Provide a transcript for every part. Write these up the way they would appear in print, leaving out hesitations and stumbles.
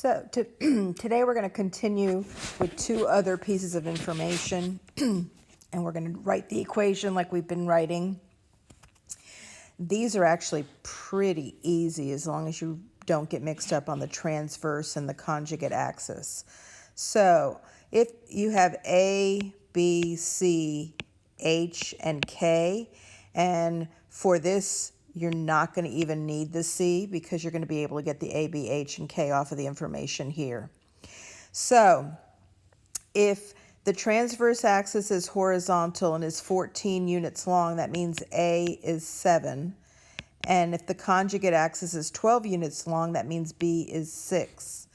So today we're going to continue with two other pieces of information, and we're going to write the equation like we've been writing. These are actually pretty easy as long as you don't get mixed up on the transverse and the conjugate axis. So if you have A, B, C, H, and K, and for this you're not going to even need the C because you're going to be able to get the A, B, H, and K off of the information here. So if the transverse axis is horizontal and is 14 units long, that means A is 7. And if the conjugate axis is 12 units long, that means B is 6.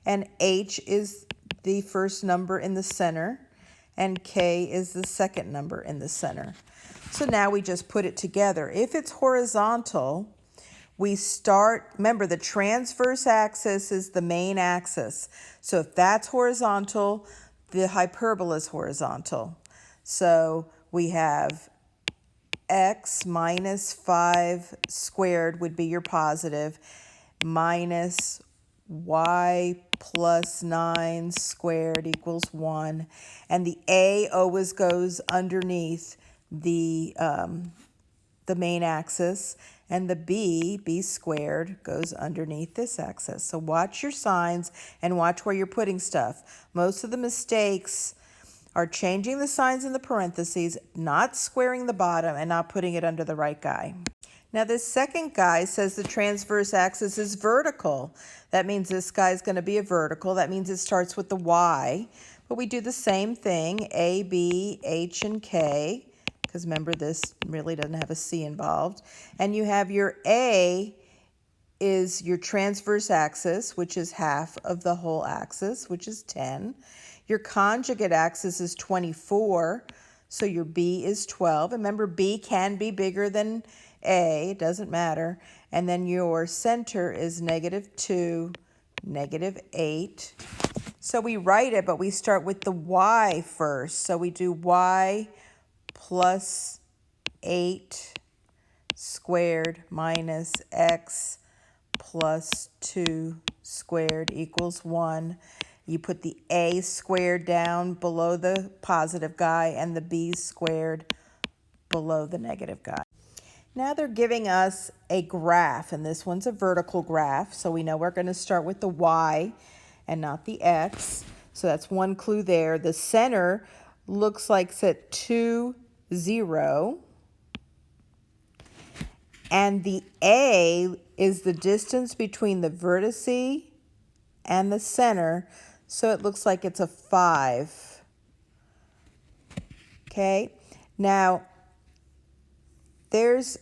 And H is the first number in the center, and K is the second number in the center. So now we just put it together. If it's horizontal, we start, remember the transverse axis is the main axis. So if that's horizontal, the hyperbola is horizontal. So we have x minus 5 squared would be your positive, minus y plus 9 squared equals 1. And the A always goes underneath the main axis, and the B squared, goes underneath this axis. So watch your signs and watch where you're putting stuff. Most of the mistakes are changing the signs in the parentheses, not squaring the bottom, and not putting it under the right guy. Now this second guy says the transverse axis is vertical. That means this guy is going to be a vertical. That means it starts with the Y. But we do the same thing, A, B, H, and K, because remember this really doesn't have a C involved. And you have your A is your transverse axis, which is half of the whole axis, which is 10. Your conjugate axis is 24, so your B is 12. And remember, B can be bigger than A, it doesn't matter. And then your center is -2, -8. So we write it, but we start with the Y first. So we do Y plus 8 squared minus x plus 2 squared equals 1. You put the A squared down below the positive guy and the B squared below the negative guy. Now they're giving us a graph, and this one's a vertical graph, so we know we're going to start with the Y and not the X. So that's one clue there. The center looks like it's at 2, 0. And the A is the distance between the vertice and the center, so it looks like it's a 5. Okay, now there's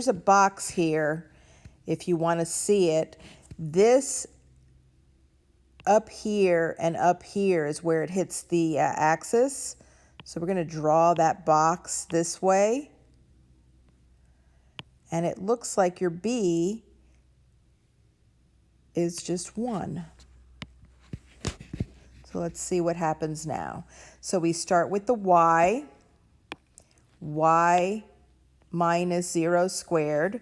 a box here if you want to see it. This up here and up here is where it hits the axis. So we're going to draw that box this way. And it looks like your B is just 1. So let's see what happens now. So we start with the Y. Y minus 0 squared,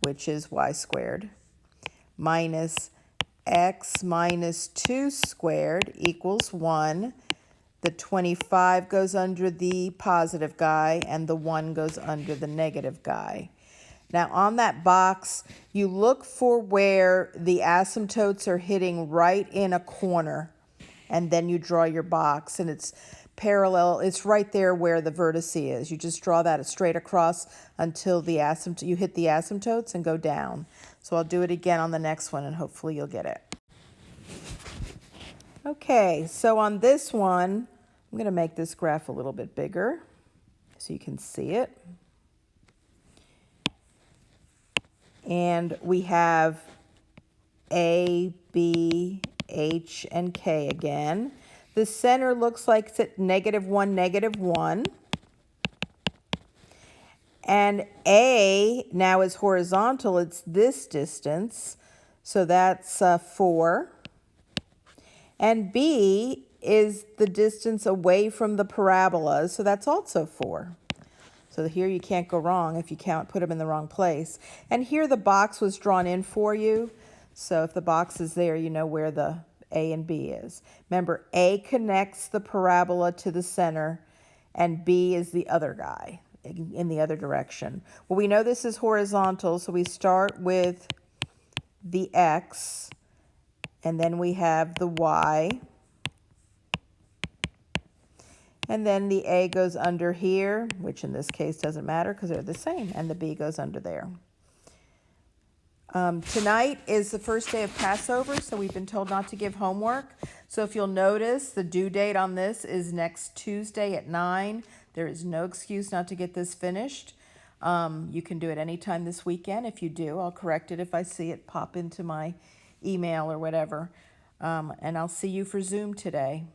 which is y squared, minus x minus 2 squared equals 1. The 25 goes under the positive guy, and the 1 goes under the negative guy. Now on that box, you look for where the asymptotes are hitting right in a corner, and then you draw your box, and it's parallel. It's right there where the vertex is. You just draw that straight across until you hit the asymptotes and go down. So I'll do it again on the next one, and hopefully you'll get it. Okay, so on this one, I'm going to make this graph a little bit bigger so you can see it. And we have A, B, H, and K again. The center looks like it's at -1, -1. And A now is horizontal. It's this distance. So that's 4. And B is the distance away from the parabolas. So that's also 4. So here you can't go wrong if you put them in the wrong place. And here the box was drawn in for you. So if the box is there, you know where the A and B is. Remember, A connects the parabola to the center, and B is the other guy in the other direction. Well, we know this is horizontal, so we start with the X, and then we have the Y. And then the A goes under here, which in this case doesn't matter because they're the same, and the B goes under there. Tonight is the first day of Passover, so we've been told not to give homework. So if you'll notice, the due date on this is next Tuesday at 9. There is no excuse not to get this finished. You can do it anytime this weekend. If you do, I'll correct it if I see it pop into my email or whatever. And I'll see you for Zoom today.